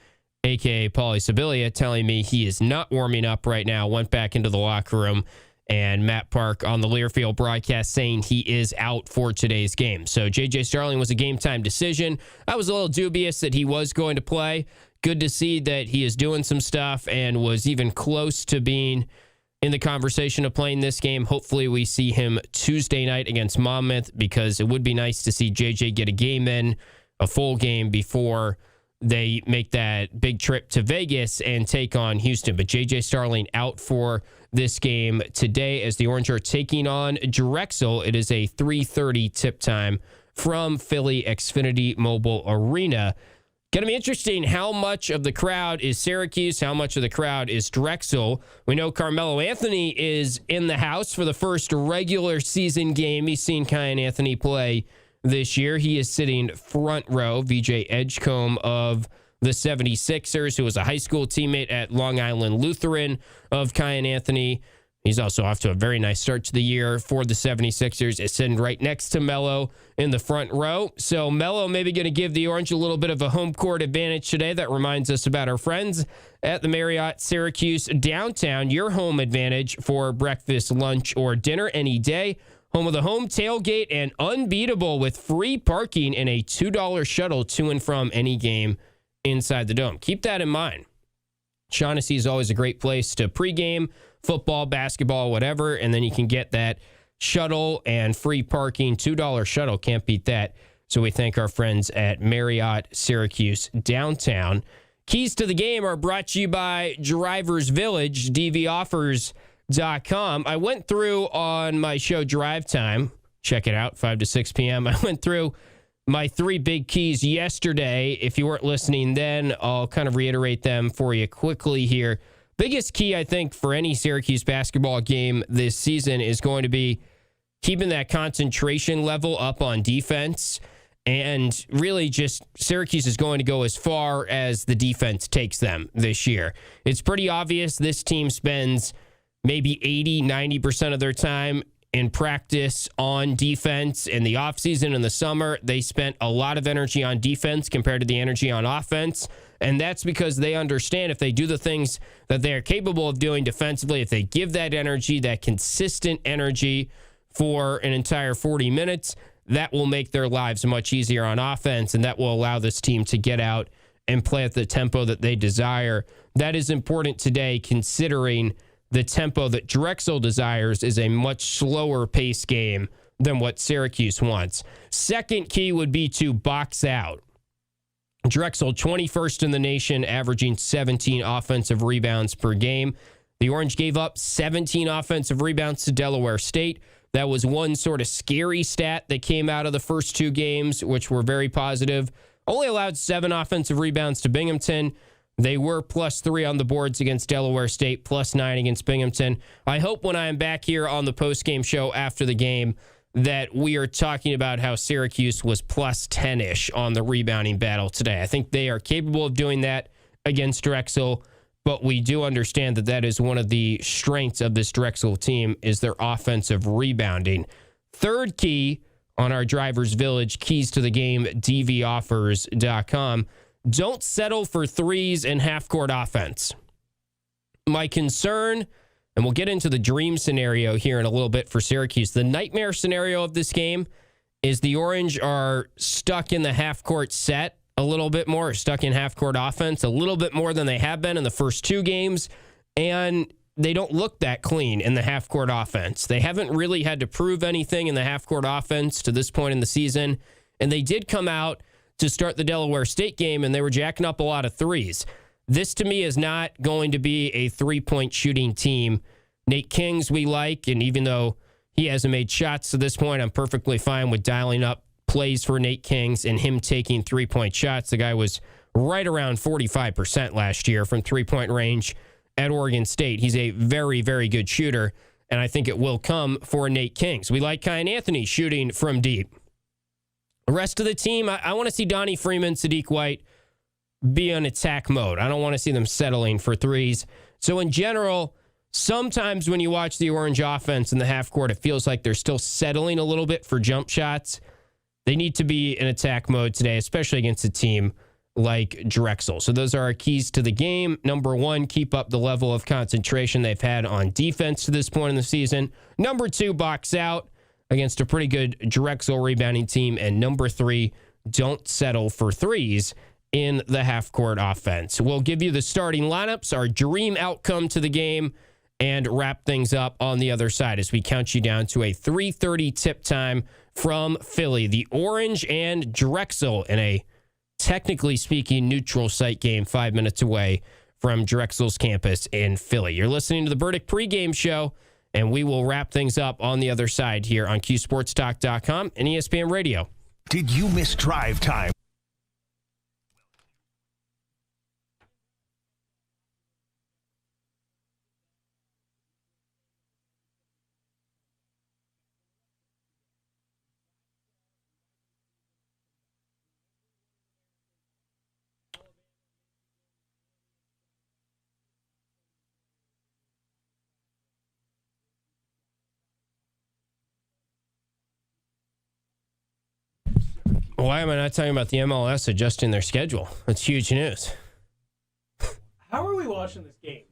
a.k.a. Paulie Sibilia, telling me he is not warming up right now, went back into the locker room. And Matt Park on the Learfield broadcast saying he is out for today's game. So J.J. Starling was a game-time decision. I was a little dubious that he was going to play. Good to see that he is doing some stuff and was even close to being in the conversation of playing this game. Hopefully we see him Tuesday night against Monmouth, because it would be nice to see J.J. get a game in, a full game, before they make that big trip to Vegas and take on Houston. But J.J. Starling out for this game today as the Orange are taking on Drexel. It is a 3:30 tip time from Philly Xfinity Mobile Arena. Going to be interesting how much of the crowd is Syracuse, how much of the crowd is Drexel. We know Carmelo Anthony is in the house for the first regular season game. He's seen Kyan Anthony play this year. He is sitting front row. VJ Edgecombe of the 76ers, who was a high school teammate at Long Island Lutheran of Kyan Anthony. He's also off to a very nice start to the year for the 76ers. Is sitting right next to Melo in the front row. So Melo maybe going to give the Orange a little bit of a home court advantage today. That reminds us about our friends at the Marriott Syracuse downtown. Your home advantage for breakfast, lunch, or dinner any day. Home of the home tailgate and unbeatable with free parking and a $2 shuttle to and from any game inside the Dome. Keep that in mind. Shaughnessy is always a great place to pregame, football, basketball, whatever, and then you can get that shuttle and free parking. $2 shuttle, can't beat that. So we thank our friends at Marriott Syracuse downtown. Keys to the game are brought to you by Drivers Village, DVOffers.com. I went through on my show Drive Time. Check it out, 5 to 6 p.m. I went through my 3 big keys yesterday. If you weren't listening then, I'll kind of reiterate them for you quickly here. Biggest key, I think, for any Syracuse basketball game this season is going to be keeping that concentration level up on defense. And really just Syracuse is going to go as far as the defense takes them this year. It's pretty obvious this team spends maybe 80-90% of their time in practice on defense. In the offseason in the summer, they spent a lot of energy on defense compared to the energy on offense. And that's because they understand if they do the things that they are capable of doing defensively, if they give that energy, that consistent energy for an entire 40 minutes, that will make their lives much easier on offense, and that will allow this team to get out and play at the tempo that they desire. That is important today, considering the tempo that Drexel desires is a much slower pace game than what Syracuse wants. Second key would be to box out. Drexel, 21st in the nation, averaging 17 offensive rebounds per game. The Orange gave up 17 offensive rebounds to Delaware State. That was one sort of scary stat that came out of the first 2 games, which were very positive. Only allowed 7 offensive rebounds to Binghamton. They were +3 on the boards against Delaware State, +9 against Binghamton. I hope when I am back here on the postgame show after the game that we are talking about how Syracuse was +10-ish on the rebounding battle today. I think they are capable of doing that against Drexel, but we do understand that that is one of the strengths of this Drexel team is their offensive rebounding. Third key on our Drivers Village, keys to the game, DVOffers.com. Don't settle for threes and half-court offense. My concern, and we'll get into the dream scenario here in a little bit for Syracuse. The nightmare scenario of this game is the Orange are stuck in the half-court set a little bit more, stuck in half-court offense a little bit more than they have been in the first 2 games, and they don't look that clean in the half-court offense. They haven't really had to prove anything in the half-court offense to this point in the season, and they did come out to start the Delaware State game, and they were jacking up a lot of threes. This, to me, is not going to be a 3-point shooting team. Nate Kings we like, and even though he hasn't made shots to this point, I'm perfectly fine with dialing up plays for Nate Kings and him taking 3-point shots. The guy was right around 45% last year from 3-point range at Oregon State. He's a very, very good shooter, and I think it will come for Nate Kings. We like Kyan Anthony shooting from deep. The rest of the team, I want to see Donnie Freeman, Sadiq White be on attack mode. I don't want to see them settling for threes. So in general, sometimes when you watch the Orange offense in the half court, it feels like they're still settling a little bit for jump shots. They need to be in attack mode today, especially against a team like Drexel. So those are our keys to the game. Number 1, keep up the level of concentration they've had on defense to this point in the season. Number 2, box out against a pretty good Drexel rebounding team. And number 3, don't settle for threes in the half-court offense. We'll give you the starting lineups, our dream outcome to the game, and wrap things up on the other side as we count you down to a 3:30 tip time from Philly. The Orange and Drexel in a technically speaking, neutral site game 5 minutes away from Drexel's campus in Philly. You're listening to the Burdick pregame show, and we will wrap things up on the other side here on QSportsTalk.com and ESPN Radio. Did you miss drive time? Why am I not talking about the MLS adjusting their schedule? That's huge news. How are we watching this game?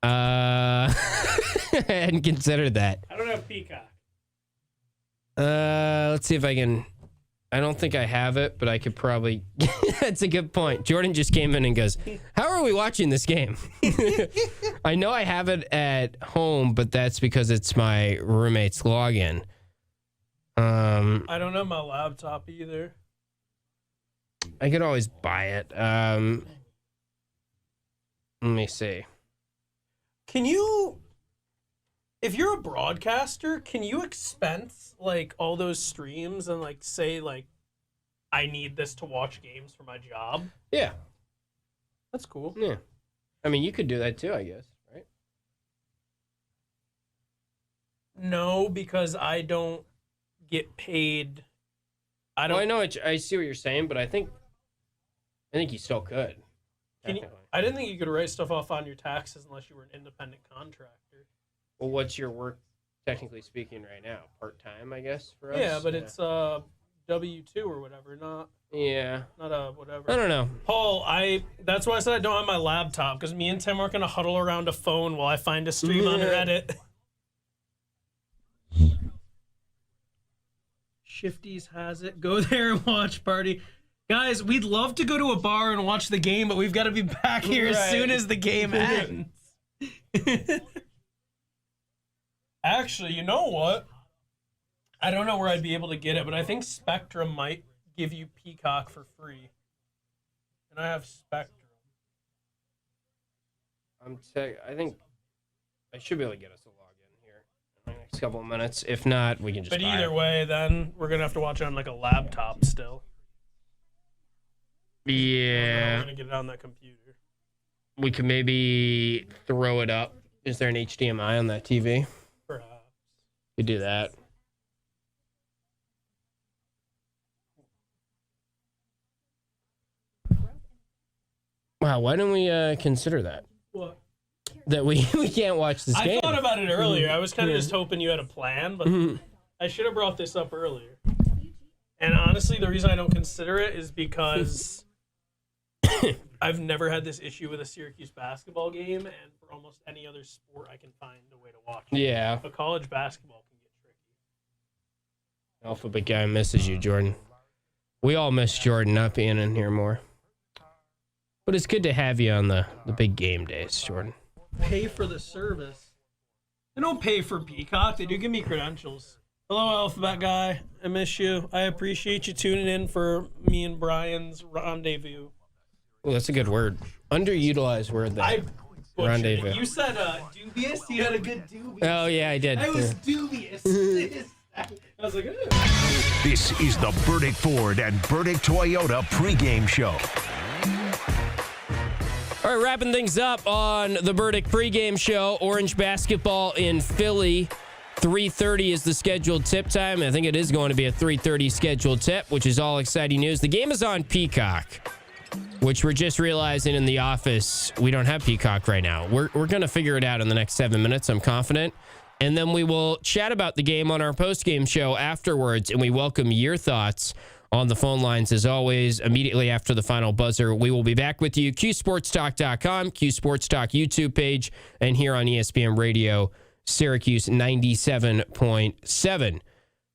I hadn't considered that. I don't have Peacock. Let's see if I can. I don't think I have it, but I could probably. That's a good point. Jordan just came in and goes, "How are we watching this game?" I know I have it at home, but that's because it's my roommate's login. I don't have my laptop either. I could always buy it. Let me see. Can you, if you're a broadcaster, can you expense like all those streams and like say like, I need this to watch games for my job? Yeah. That's cool. Yeah. I mean, you could do that too, I guess, right? No, because I don't get paid. I don't. Well, I know. I see what you're saying, but I think you still could. Can you, I didn't think you could write stuff off on your taxes unless you were an independent contractor. Well, what's your work, technically speaking, right now? Part-time, I guess, for us? Yeah, but it's W-2 or whatever, not a whatever. I don't know. Paul, that's why I said I don't have my laptop, because me and Tim aren't going to huddle around a phone while I find a stream on Reddit. Shifties has it. Go there and watch party. Guys, we'd love to go to a bar and watch the game, but we've got to be back here as soon as the game ends. Actually, you know what? I don't know where I'd be able to get it, but I think Spectrum might give you Peacock for free. And I have Spectrum. I think I should be able to get us a login here in the next couple of minutes. If not, we can just. But either way, then we're gonna have to watch it on like a laptop still. Yeah. We're gonna get it on that computer. We could maybe throw it up. Is there an HDMI on that TV? Perhaps. We do that. Wow, why didn't we consider that? What? That we can't watch this game. I thought about it earlier. I was kind of just hoping you had a plan, but I should have brought this up earlier. And honestly, the reason I don't consider it is because I've never had this issue with a Syracuse basketball game, and for almost any other sport, I can find a way to watch it. Yeah. But college basketball can get tricky. Alphabet guy misses you, Jordan. We all miss Jordan not being in here more. But it's good to have you on the big game days, Jordan. Pay for the service. They don't pay for Peacock. They do give me credentials. Hello, Alphabet guy. I miss you. I appreciate you tuning in for me and Brian's rendezvous. Oh, that's a good word. Underutilized word, I that. butchered Rendezvous. it. You said dubious. You had a good dubious. Oh, yeah, I did. I was dubious. I was like, ew. This is the Burdick Ford and Burdick Toyota pregame show. All right, wrapping things up on the Burdick pregame show. Orange basketball in Philly. 3:30 is the scheduled tip time. I think it is going to be a 3:30 scheduled tip, which is all exciting news. The game is on Peacock, which we're just realizing in the office we don't have Peacock right now. We're going to figure it out in the next 7 minutes, I'm confident. And then we will chat about the game on our postgame show afterwards, and we welcome your thoughts on the phone lines, as always, immediately after the final buzzer. We will be back with you, QSportsTalk.com, Cuse Sports Talk YouTube page, and here on ESPN Radio, Syracuse 97.7.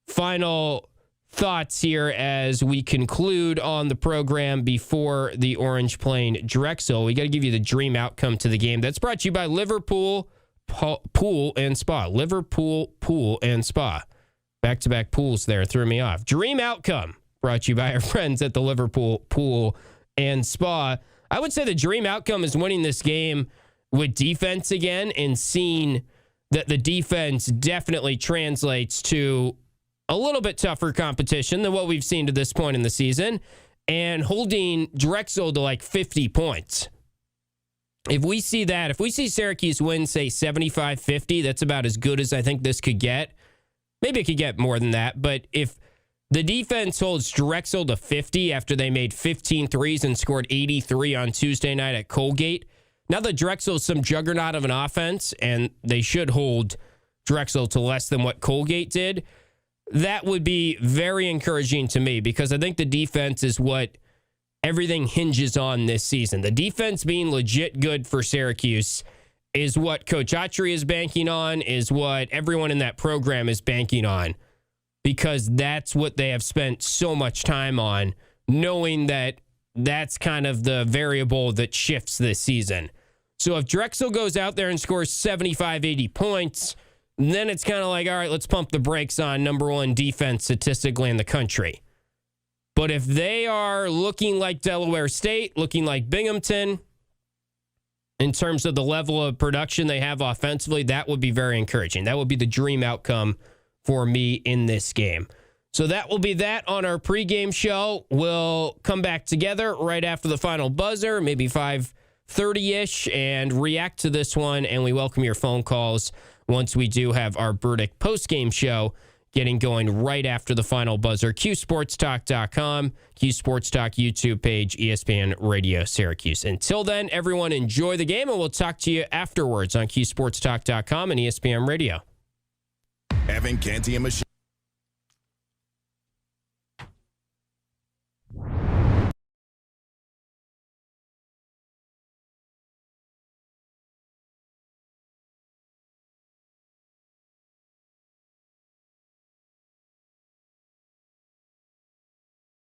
Final thoughts here as we conclude on the program before the Orange playing Drexel. We got to give you the dream outcome to the game. That's brought to you by Liverpool Pool and Spa. Liverpool Pool and Spa. Back-to-back pools there threw me off. Dream outcome. brought to you by our friends at the Liverpool Pool and Spa. I would say the dream outcome is winning this game with defense again and seeing that the defense definitely translates to a little bit tougher competition than what we've seen to this point in the season, and holding Drexel to like 50 points. If we see that, if we see Syracuse win, say 75-50, that's about as good as I think this could get. Maybe it could get more than that, but if the defense holds Drexel to 50 after they made 15 threes and scored 83 on Tuesday night at Colgate, now that Drexel's some juggernaut of an offense, and they should hold Drexel to less than what Colgate did, that would be very encouraging to me, because I think the defense is what everything hinges on this season. The defense being legit good for Syracuse is what Coach Autry is banking on, is what everyone in that program is banking on, because that's what they have spent so much time on, knowing that that's kind of the variable that shifts this season. So if Drexel goes out there and scores 75, 80 points, then it's kind of like, all right, let's pump the brakes on number one defense statistically in the country. But if they are looking like Delaware State, looking like Binghamton, in terms of the level of production they have offensively, that would be very encouraging. That would be the dream outcome for me in this game. So that will be that on our pregame show. We'll come back together right after the final buzzer, maybe 5:30-ish, and react to this one. And we welcome your phone calls once we do have our Burdick postgame show getting going right after the final buzzer. QSportsTalk.com, Q Sports Talk YouTube page, ESPN Radio Syracuse. Until then, everyone enjoy the game, and we'll talk to you afterwards on QSportsTalk.com and ESPN Radio. Evan Canty and Michelle.